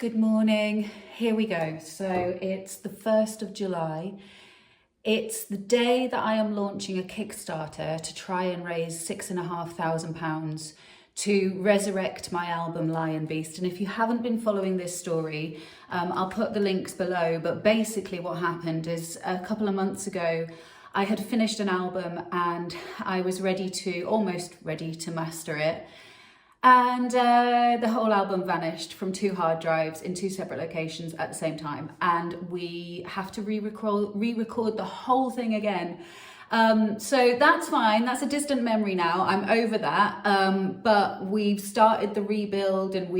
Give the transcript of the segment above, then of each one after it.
Good morning. Here we go. So it's the 1st of July. It's the day that I am launching a Kickstarter to try and raise £6,500 to resurrect my album Lion Beast. And if you haven't been following this story, I'll put the links below. But basically what happened is a couple of months ago, I had finished an album and I was almost ready to master it. And the whole album vanished from 2 hard drives in 2 separate locations at the same time. And we have to re-record the whole thing again. So that's fine. That's a distant memory now. I'm over that. But we've started the rebuild and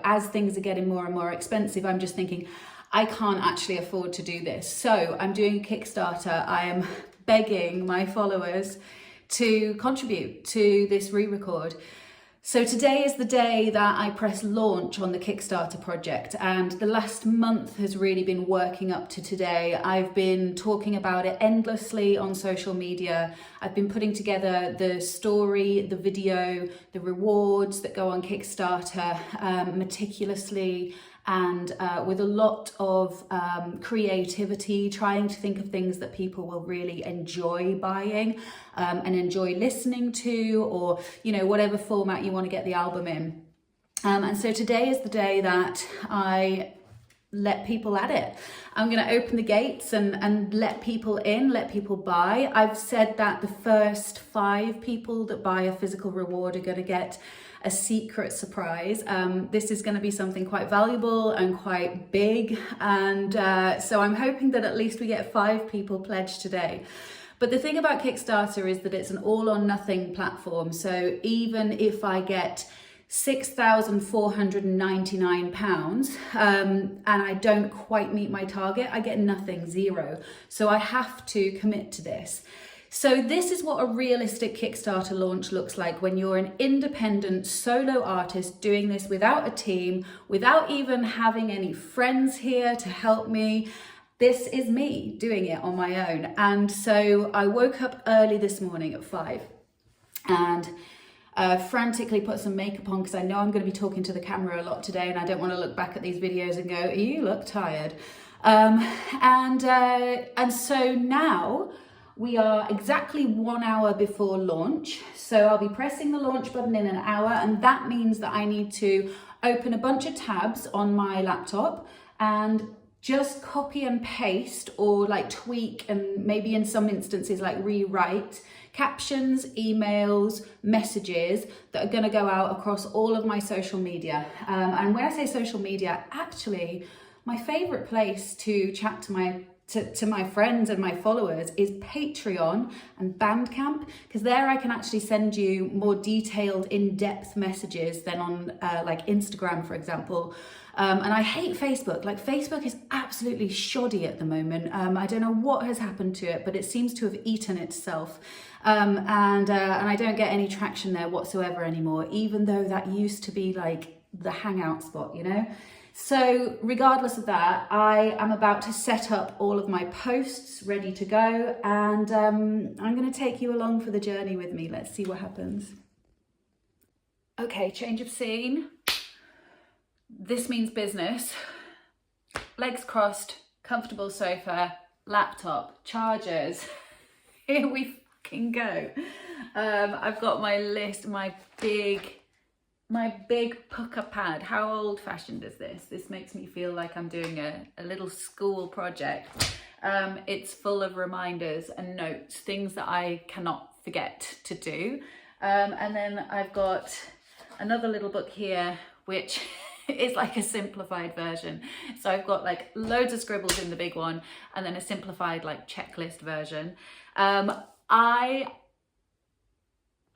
as things are getting more and more expensive, I'm just thinking, I can't actually afford to do this. So I'm doing a Kickstarter. I am begging my followers to contribute to this re-record. So today is the day that I press launch on the Kickstarter project, and the last month has really been working up to today. I've been talking about it endlessly on social media. I've been putting together the story, the video, the rewards that go on Kickstarter meticulously and with a lot of creativity, trying to think of things that people will really enjoy buying and enjoy listening to, or whatever format you want to get the album in. And so today is the day that I let people at it. I'm going to open the gates and let people in, let people buy. I've said that the first 5 people that buy a physical reward are going to get a secret surprise. This is going to be something quite valuable and quite big. And so I'm hoping that at least we get 5 people pledged today. But the thing about Kickstarter is that it's an all or nothing platform. So even if I get £6,499 and I don't quite meet my target, I get nothing, 0. So I have to commit to this. So this is what a realistic Kickstarter launch looks like when you're an independent solo artist doing this without a team, without even having any friends here to help me. This is me doing it on my own. And so I woke up early this morning at 5 and frantically put some makeup on because I know I'm going to be talking to the camera a lot today and I don't want to look back at these videos and go, you look tired. And so now we are exactly 1 hour before launch. So I'll be pressing the launch button in an hour, and that means that I need to open a bunch of tabs on my laptop and just copy and paste or tweak, and maybe in some instances rewrite captions, emails, messages that are going to go out across all of my social media. And when I say social media, actually my favorite place to chat to my friends and my followers is Patreon and Bandcamp, because there I can actually send you more detailed, in-depth messages than on Instagram, for example. And I hate Facebook. Facebook is absolutely shoddy at the moment. I don't know what has happened to it, but it seems to have eaten itself. And I don't get any traction there whatsoever anymore, even though that used to be the hangout spot, So regardless of that, I am about to set up all of my posts ready to go, and I'm going to take you along for the journey with me. Let's see what happens. Okay, change of scene. This means business. Legs crossed, comfortable sofa, laptop, chargers. Here we fucking go. I've got my list, my big pucker pad. How old fashioned is this? This makes me feel like I'm doing a little school project. It's full of reminders and notes, things that I cannot forget to do. And then I've got another little book here, which is like a simplified version. So I've got loads of scribbles in the big one and then a simplified checklist version. I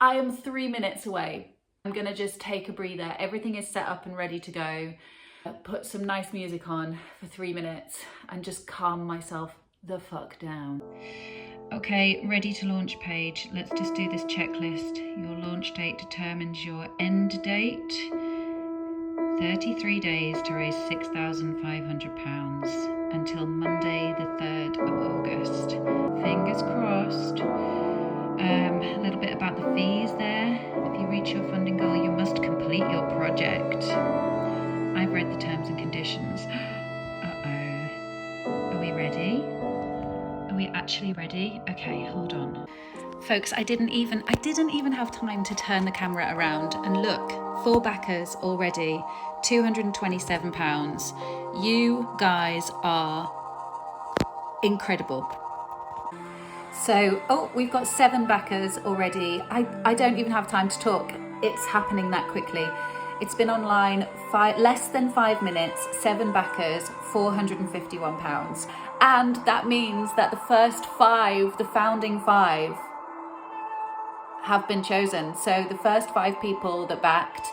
am 3 minutes away. I'm gonna just take a breather. Everything is set up and ready to go. Put some nice music on for 3 minutes and just calm myself the fuck down. Okay, ready to launch page. Let's just do this checklist. Your launch date determines your end date. 33 days to raise £6,500 until Monday the 3rd of August. Fingers crossed. A little bit about the fees there. If you reach your funding goal, you must complete your project. I've read the terms and conditions. actually ready? Okay, hold on. Folks, I didn't even have time to turn the camera around, and look, 4 backers already, £227. You guys are incredible. So, oh, we've got 7 backers already. I don't even have time to talk. It's happening that quickly. It's been online less than 5 minutes, 7 backers, £451. And that means that the first 5, the founding 5, have been chosen. So the first 5 people that backed,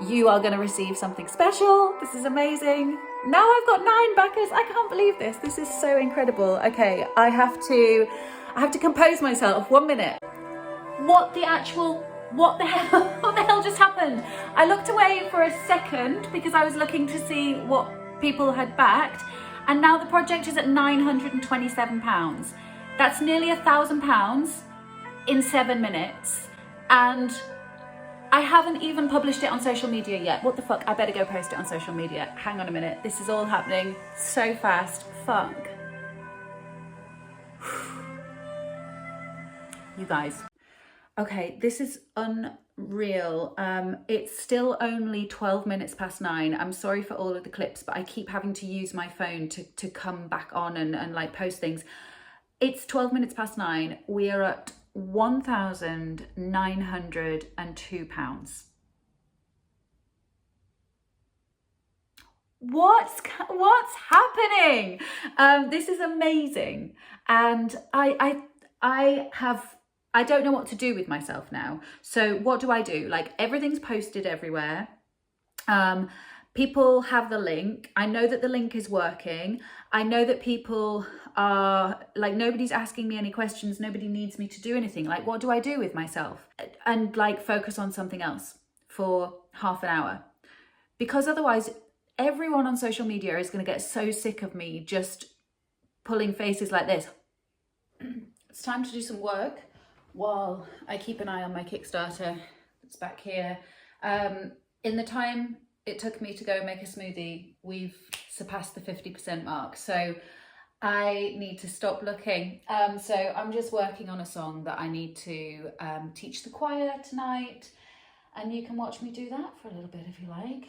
you are going to receive something special. This is amazing. Now I've got 9 backers. I can't believe this. This is so incredible. Okay, I have to compose myself. 1 minute. What the hell what the hell just happened? I looked away for a second because I was looking to see what people had backed, and now the project is at £927. That's nearly £1,000 in 7 minutes, and I haven't even published it on social media yet. What the fuck? I better go post it on social media. Hang on a minute. This is all happening so fast. Fuck. You guys. Okay, this is unreal. It's still only 12 minutes past 9. I'm sorry for all of the clips, but I keep having to use my phone to come back on and like post things. It's 12 minutes past 9. We are at £1,902. What's happening? This is amazing, and I don't know what to do with myself now. So what do? Like, everything's posted everywhere. People have the link. I know that the link is working. I know that people are like, nobody's asking me any questions. Nobody needs me to do anything. Like, what do I do with myself? And like, focus on something else for half an hour. Because otherwise, everyone on social media is going to get so sick of me just pulling faces like this. It's time to do some work while I keep an eye on my Kickstarter. It's back here. In the time it took me to go make a smoothie, we've surpassed the 50% mark. So I need to stop looking. So I'm just working on a song that I need to teach the choir tonight. And you can watch me do that for a little bit if you like.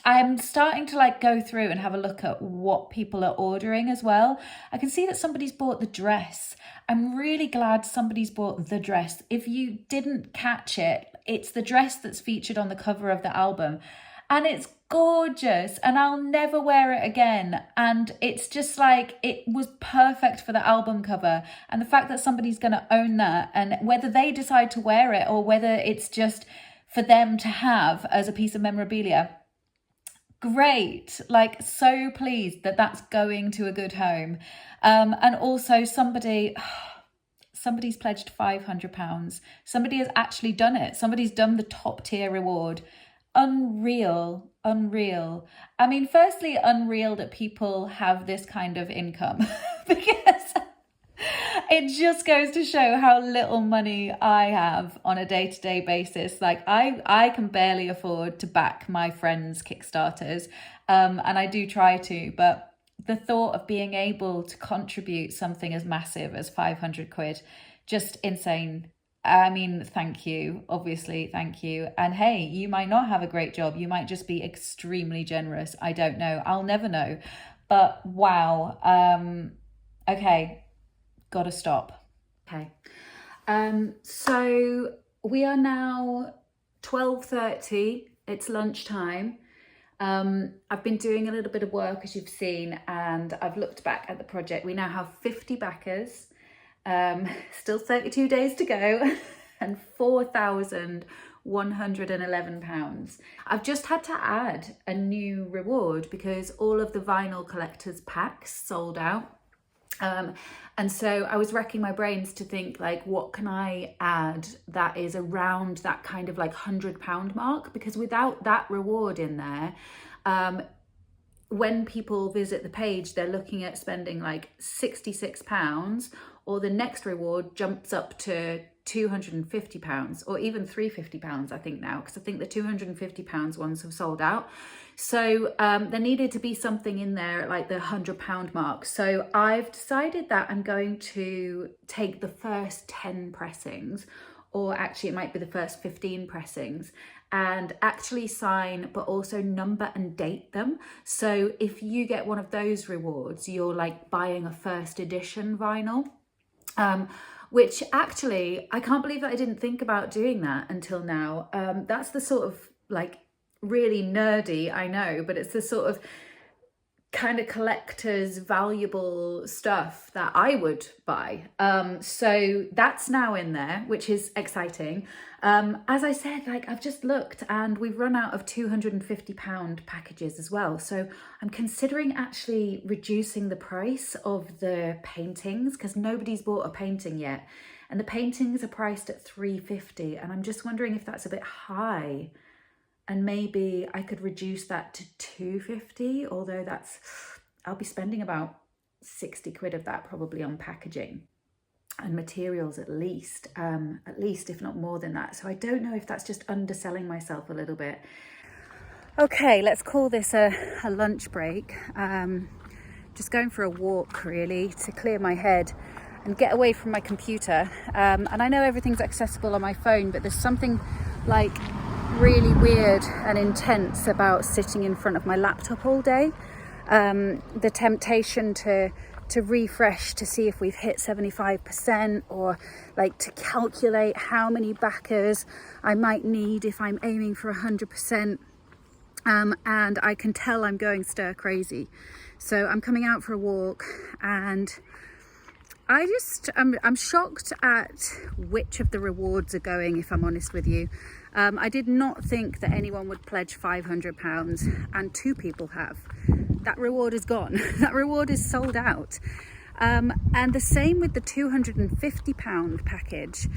I'm starting to like go through and have a look at what people are ordering as well. I can see that somebody's bought the dress. I'm really glad somebody's bought the dress. If you didn't catch it, it's the dress that's featured on the cover of the album. And it's gorgeous, and I'll never wear it again. And it's just like, it was perfect for the album cover. And the fact that somebody's going to own that, and whether they decide to wear it or whether it's just for them to have as a piece of memorabilia, great. Like, so pleased that that's going to a good home. And also somebody's pledged £500. Somebody has actually done it. Somebody's done the top tier reward. Unreal. I mean, firstly, unreal that people have this kind of income because it just goes to show how little money I have on a day-to-day basis. Like, I can barely afford to back my friends' Kickstarters, and I do try to, but the thought of being able to contribute something as massive as 500 quid, just insane. I mean, thank you, obviously, thank you. And hey, you might not have a great job. You might just be extremely generous. I don't know. I'll never know. But wow. Okay, gotta stop. Okay. So we are now 12:30. It's lunchtime. I've been doing a little bit of work, as you've seen, and I've looked back at the project. We now have 50 backers. Still 32 days to go, and £4,151 £111. I've just had to add a new reward because all of the vinyl collectors packs sold out. And so I was racking my brains to think, like, what can I add that is around that kind of like £100 mark? Because without that reward in there, when people visit the page, they're looking at spending like £66, or the next reward jumps up to £250 or even £350, I think now, because I think the £250 ones have sold out. So there needed to be something in there at like the £100 mark. So I've decided that I'm going to take the first 10 pressings, or actually it might be the first 15 pressings, and actually sign, but also number and date them. So if you get one of those rewards, you're like buying a first edition vinyl, which actually, I can't believe that I didn't think about doing that until now. That's the sort of like really nerdy, I know, but it's the sort of kind of collector's valuable stuff that I would buy. So that's now in there, which is exciting. As I said, like, I've just looked and we've run out of £250 packages as well. So I'm considering actually reducing the price of the paintings, because nobody's bought a painting yet. And the paintings are priced at £350. And I'm just wondering if that's a bit high. And maybe I could reduce that to £250, although I'll be spending about 60 quid of that probably on packaging and materials at least, if not more than that. So I don't know if that's just underselling myself a little bit. Okay, let's call this a lunch break. Just going for a walk really to clear my head and get away from my computer. And I know everything's accessible on my phone, but there's something like really weird and intense about sitting in front of my laptop all day. The temptation to refresh to see if we've hit 75%, or like to calculate how many backers I might need if I'm aiming for 100%. And I can tell I'm going stir crazy. So I'm coming out for a walk, and I'm shocked at which of the rewards are going, if I'm honest with you. I did not think that anyone would pledge £500, and 2 people have. That reward is gone. That reward is sold out. And the same with the £250 package.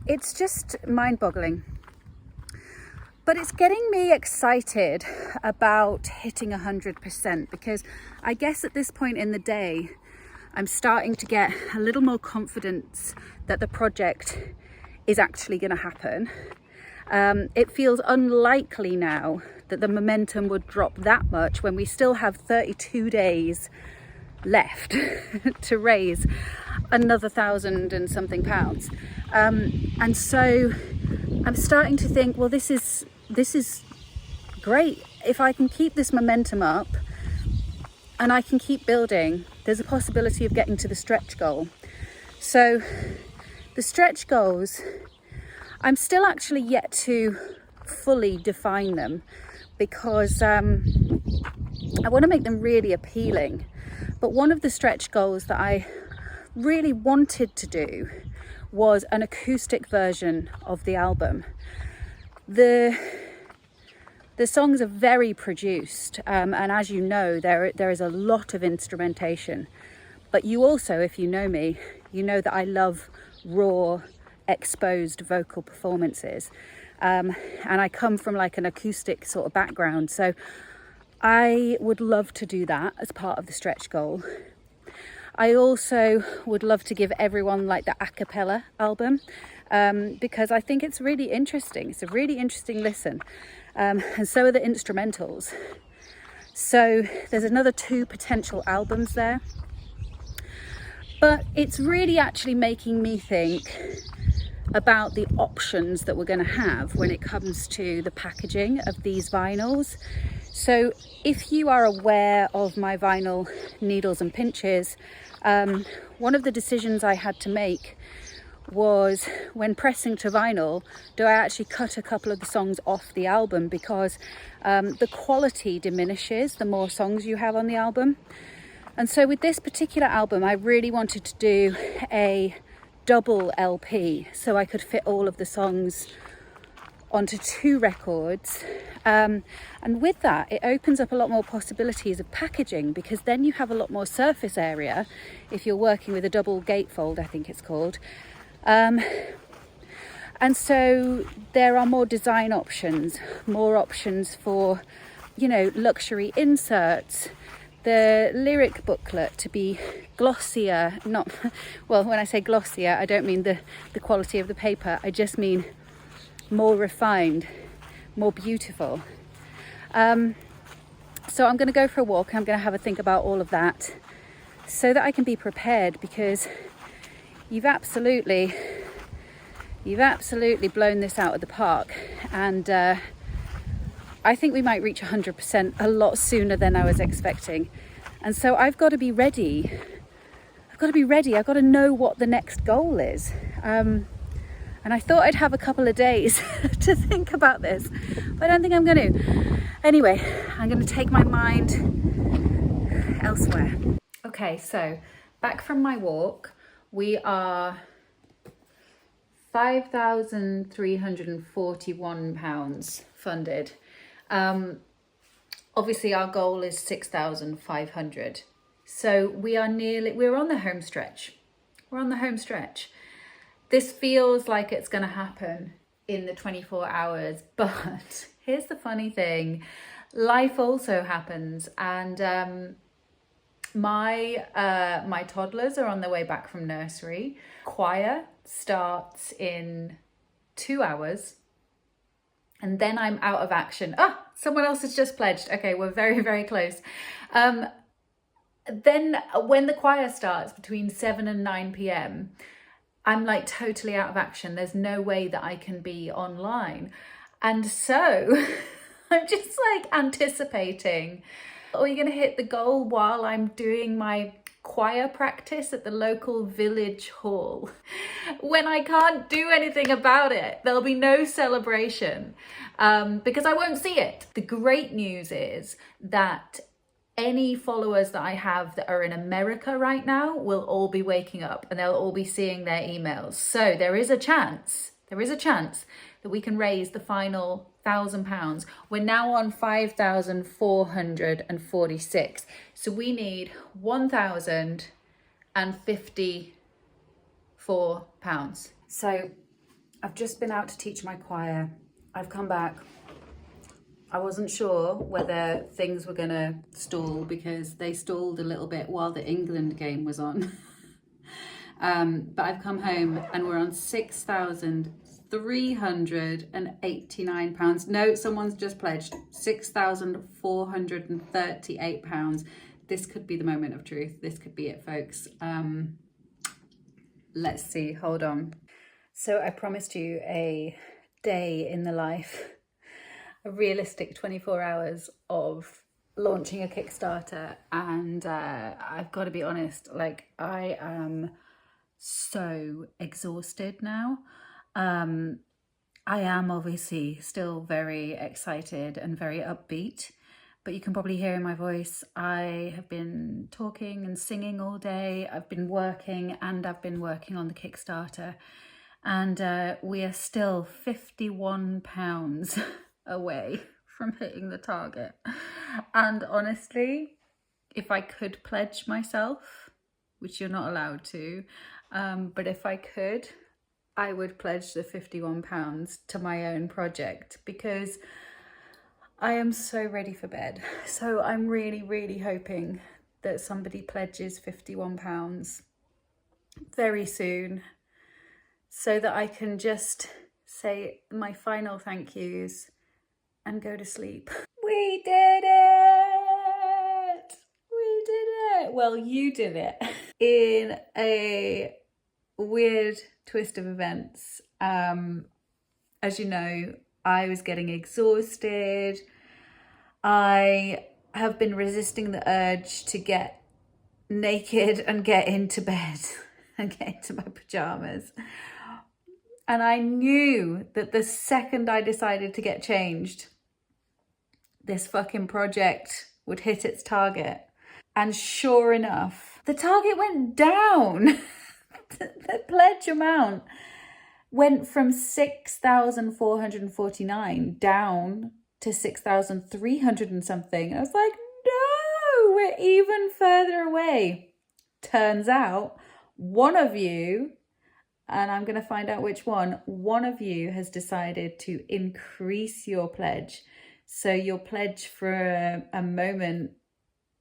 It's just mind-boggling. But it's getting me excited about hitting 100%, because I guess at this point in the day, I'm starting to get a little more confidence that the project is actually going to happen. It feels unlikely now that the momentum would drop that much when we still have 32 days left to raise another 1,000 and something pounds. And so I'm starting to think, well, this is great. If I can keep this momentum up and I can keep building, there's a possibility of getting to the stretch goal. So the stretch goals, I'm still actually yet to fully define them, because I want to make them really appealing. But one of the stretch goals that I really wanted to do was an acoustic version of the album. The songs are very produced, and as you know, there is a lot of instrumentation. But you also, if you know me, you know that I love raw, exposed vocal performances. And I come from like an acoustic sort of background. So I would love to do that as part of the stretch goal. I also would love to give everyone like the a cappella album, because I think it's really interesting. It's a really interesting listen. And so are the instrumentals. So there's another 2 potential albums there. But it's really actually making me think about the options that we're going to have when it comes to the packaging of these vinyls. So if you are aware of my vinyl needles and pinches, one of the decisions I had to make was, when pressing to vinyl, do I actually cut a couple of the songs off the album, because the quality diminishes the more songs you have on the album. And so with this particular album, I really wanted to do a double LP, so I could fit all of the songs onto 2 records. And with that, it opens up a lot more possibilities of packaging, because then you have a lot more surface area if you're working with a double gatefold, I think it's called. And so there are more design options, more options for, luxury inserts, the lyric booklet to be glossier, well, when I say glossier, I don't mean the quality of the paper, I just mean more refined, more beautiful. So I'm going to go for a walk. I'm going to have a think about all of that so that I can be prepared, because you've absolutely blown this out of the park. And I think we might reach 100% a lot sooner than I was expecting. And so I've got to be ready. I've got to know what the next goal is. And I thought I'd have a couple of days to think about this, but I don't think I'm going to. Anyway, I'm going to take my mind elsewhere. Okay, so back from my walk, we are £5,341 funded. Obviously our goal is 6,500. So we're on the home stretch. This feels like it's going to happen in the 24 hours, but here's the funny thing. Life also happens, and my toddlers are on their way back from nursery. Choir starts in 2 hours, and then I'm out of action. Someone else has just pledged. Okay, we're very, very close. Then when the choir starts between 7 and 9 p.m, I'm like totally out of action. There's no way that I can be online. And so I'm just like anticipating, are you going to hit the goal while I'm doing my choir practice at the local village hall? When I can't do anything about it, there'll be no celebration because I won't see it. The great news is that any followers that I have that are in America right now will all be waking up and they'll all be seeing their emails. So there is a chance that we can raise the final £1,000. We're now on 5,446. So we need £1,054. So I've just been out to teach my choir. I've come back. I wasn't sure whether things were going to stall because they stalled a little bit while the England game was on. But I've come home and we're on £6,389. No, someone's just pledged £6,438. This could be the moment of truth. This could be it, folks. Let's see. Hold on. So I promised you a day in the life, a realistic 24 hours of launching a Kickstarter, and I've got to be honest, like I am so exhausted now. I am obviously still very excited and very upbeat, but you can probably hear in my voice I have been talking and singing all day. I've been working and I've been working on the Kickstarter, and we are still £51 away from hitting the target. And honestly, if I could pledge myself, which you're not allowed to, but if I could, I would pledge the £51 to my own project, because I am so ready for bed. So I'm really, really hoping that somebody pledges £51 very soon so that I can just say my final thank yous and go to sleep. We did it! We did it! Well, you did it. In a weird twist of events, as you know, I was getting exhausted. I have been resisting the urge to get naked and get into bed and get into my pajamas. And I knew that the second I decided to get changed, this fucking project would hit its target. And sure enough, the target went down. The pledge amount went from 6,449 down to 6,300 and something. I was like, no, we're even further away. Turns out one of you, and I'm going to find out which one of you has decided to increase your pledge. So your pledge for a moment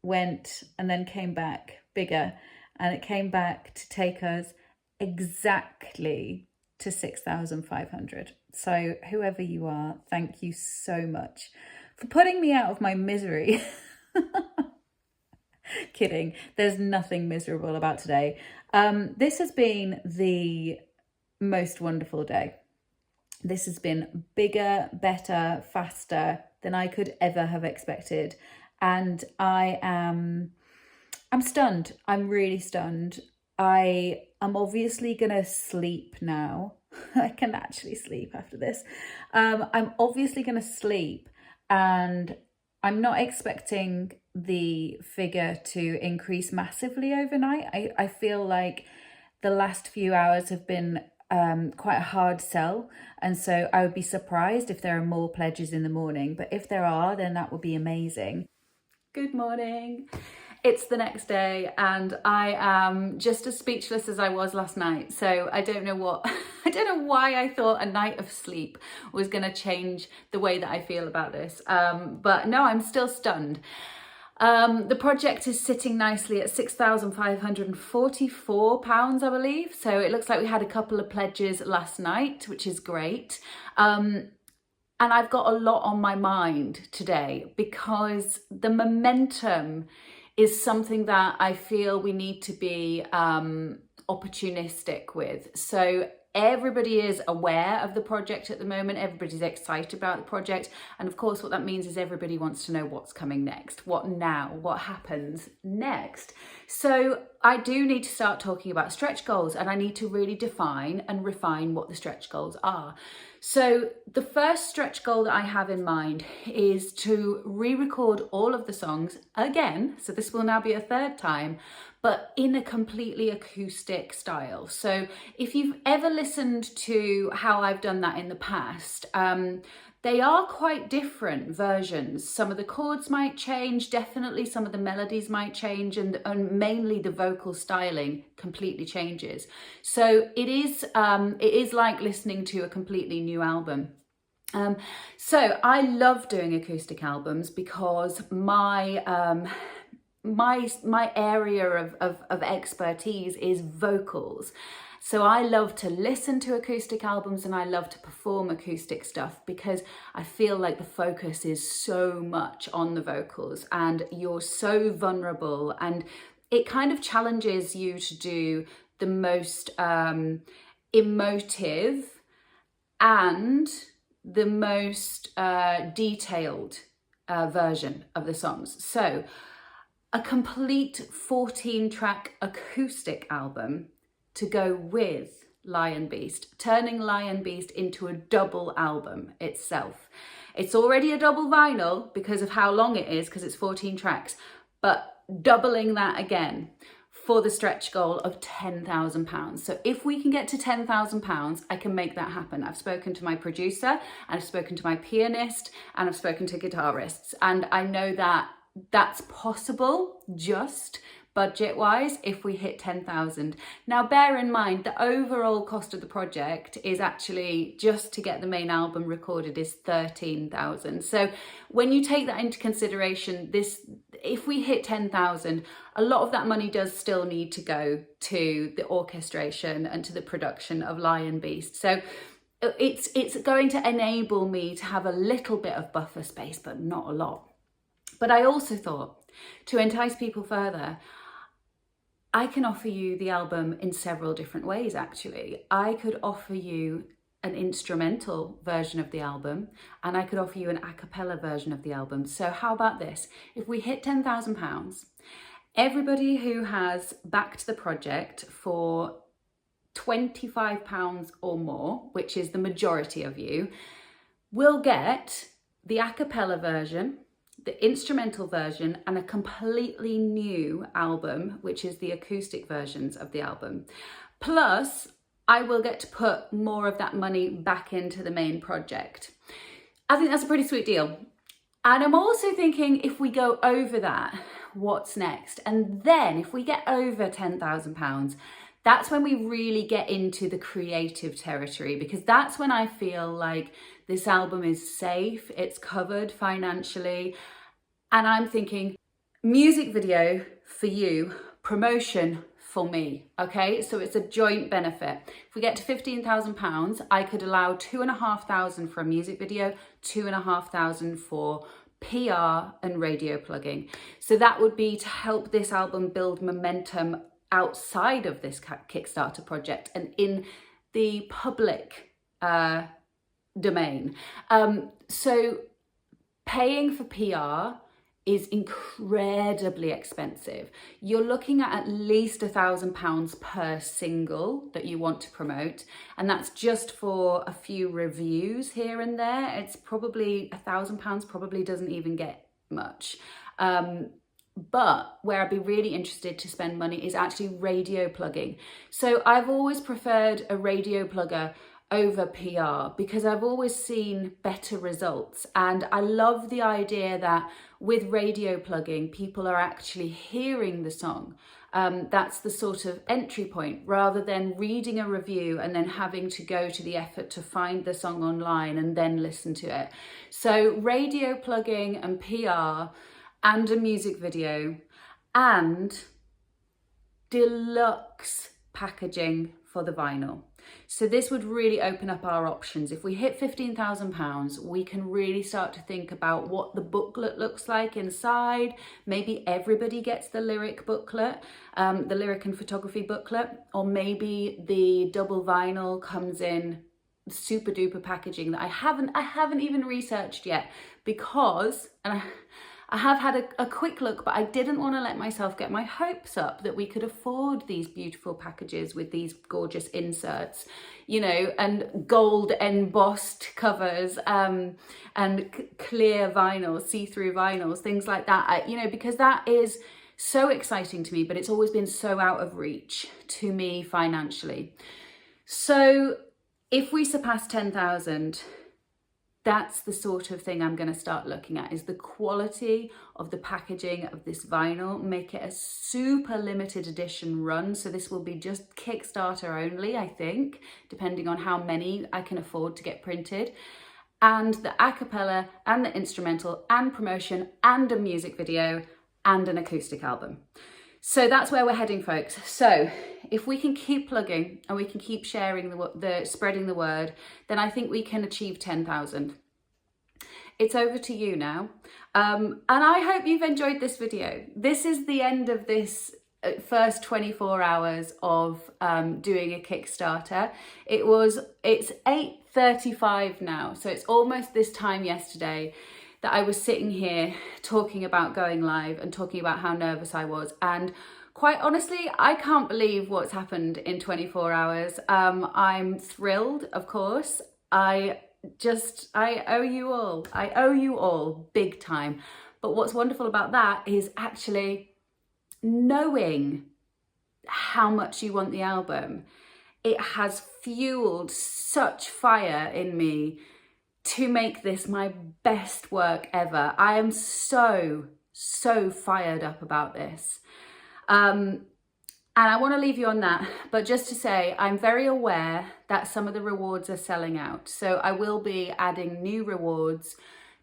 went and then came back bigger, and it came back to take us exactly to 6,500. So whoever you are, thank you so much for putting me out of my misery. Kidding. There's nothing miserable about today. This has been the most wonderful day. This has been bigger, better, faster than I could ever have expected. And I'm stunned. I'm really stunned. I am obviously going to sleep now. I can actually sleep after this. I'm obviously going to sleep, and I'm not expecting the figure to increase massively overnight. I feel like the last few hours have been quite a hard sell, and so I would be surprised if there are more pledges in the morning, but if there are, then that would be amazing. Good morning. It's the next day and I am just as speechless as I was last night. So I don't know why I thought a night of sleep was going to change the way that I feel about this. But no, I'm still stunned. The project is sitting nicely at £6,544, I believe. So it looks like we had a couple of pledges last night, which is great. And I've got a lot on my mind today because the momentum is something that I feel we need to be opportunistic with. So everybody is aware of the project at the moment. Everybody's excited about the project. And of course, what that means is everybody wants to know what's coming next. What now? What happens next? So I do need to start talking about stretch goals, and I need to really define and refine what the stretch goals are. So the first stretch goal that I have in mind is to re-record all of the songs again. So this will now be a third time, but in a completely acoustic style. So if you've ever listened to how I've done that in the past, they are quite different versions. Some of the chords might change, definitely some of the melodies might change, and mainly the vocal styling completely changes. So it is like listening to a completely new album. So I love doing acoustic albums because my area of expertise is vocals. So I love to listen to acoustic albums and I love to perform acoustic stuff because I feel like the focus is so much on the vocals and you're so vulnerable, and it kind of challenges you to do the most emotive and the most detailed version of the songs. So a complete 14-track acoustic album to go with Lion Beast, turning Lion Beast into a double album itself. It's already a double vinyl because of how long it is, because it's 14 tracks, but doubling that again for the stretch goal of £10,000. So if we can get to £10,000, I can make that happen. I've spoken to my producer, and I've spoken to my pianist, and I've spoken to guitarists, and I know that that's possible just budget-wise if we hit 10,000. Now bear in mind the overall cost of the project is actually, just to get the main album recorded, is 13,000. So when you take that into consideration, if we hit 10,000, a lot of that money does still need to go to the orchestration and to the production of Lion Beast. So it's going to enable me to have a little bit of buffer space, but not a lot. But I also thought, to entice people further, I can offer you the album in several different ways, actually. I could offer you an instrumental version of the album, and I could offer you an a cappella version of the album. So how about this? If we hit £10,000, everybody who has backed the project for £25 or more, which is the majority of you, will get the a cappella version, the instrumental version, and a completely new album, which is the acoustic versions of the album. Plus, I will get to put more of that money back into the main project. I think that's a pretty sweet deal. And I'm also thinking, if we go over that, what's next? And then if we get over £10,000, that's when we really get into the creative territory, because that's when I feel like this album is safe, it's covered financially. And I'm thinking, music video for you, promotion for me, okay? So it's a joint benefit. If we get to £15,000, I could allow £2,500 for a music video, £2,500 for PR and radio plugging. So that would be to help this album build momentum outside of this Kickstarter project and in the public domain. So paying for PR is incredibly expensive. You're looking at least £1,000 per single that you want to promote, and that's just for a few reviews here and there. It's probably £1,000 probably doesn't even get much. But where I'd be really interested to spend money is actually radio plugging. So I've always preferred a radio plugger over PR because I've always seen better results. And I love the idea that with radio plugging, people are actually hearing the song. That's the sort of entry point, rather than reading a review and then having to go to the effort to find the song online and then listen to it. So radio plugging and PR and a music video and deluxe packaging for the vinyl. So this would really open up our options. If we hit £15,000, we can really start to think about what the booklet looks like inside. Maybe everybody gets the lyric booklet, the lyric and photography booklet, or maybe the double vinyl comes in super duper packaging that I haven't even researched yet, because, and I have had a quick look, but I didn't want to let myself get my hopes up that we could afford these beautiful packages with these gorgeous inserts, you know, and gold embossed covers, and clear vinyls, see-through vinyls, things like that, you know, because that is so exciting to me, but it's always been so out of reach to me financially. So if we surpass 10,000, that's the sort of thing I'm going to start looking at, is the quality of the packaging of this vinyl. Make it a super limited edition run. So this will be just Kickstarter only, I think, depending on how many I can afford to get printed. And the a cappella and the instrumental and promotion and a music video and an acoustic album. So that's where we're heading, folks. So if we can keep plugging and we can keep sharing the spreading the word, then I think we can achieve 10,000. It's over to you now. And I hope you've enjoyed this video. This is the end of this first 24 hours of doing a Kickstarter. It's 8:35 now, so it's almost this time yesterday that I was sitting here talking about going live and talking about how nervous I was. And quite honestly, I can't believe what's happened in 24 hours. I'm thrilled, of course. I owe you all. I owe you all big time. But what's wonderful about that is actually knowing how much you want the album. It has fueled such fire in me to make this my best work ever. I am so fired up about this. And I want to leave you on that, but just to say, I'm very aware that some of the rewards are selling out. So I will be adding new rewards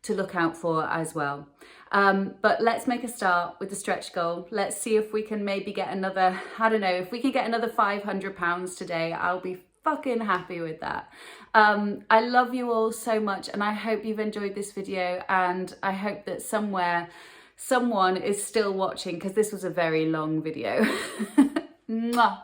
to look out for as well. But let's make a start with the stretch goal. Let's see if we can maybe get another, I don't know, if we can get another £500 today, I'll be fucking happy with that. I love you all so much, and I hope you've enjoyed this video, and I hope that somewhere someone is still watching, because this was a very long video. Mwah.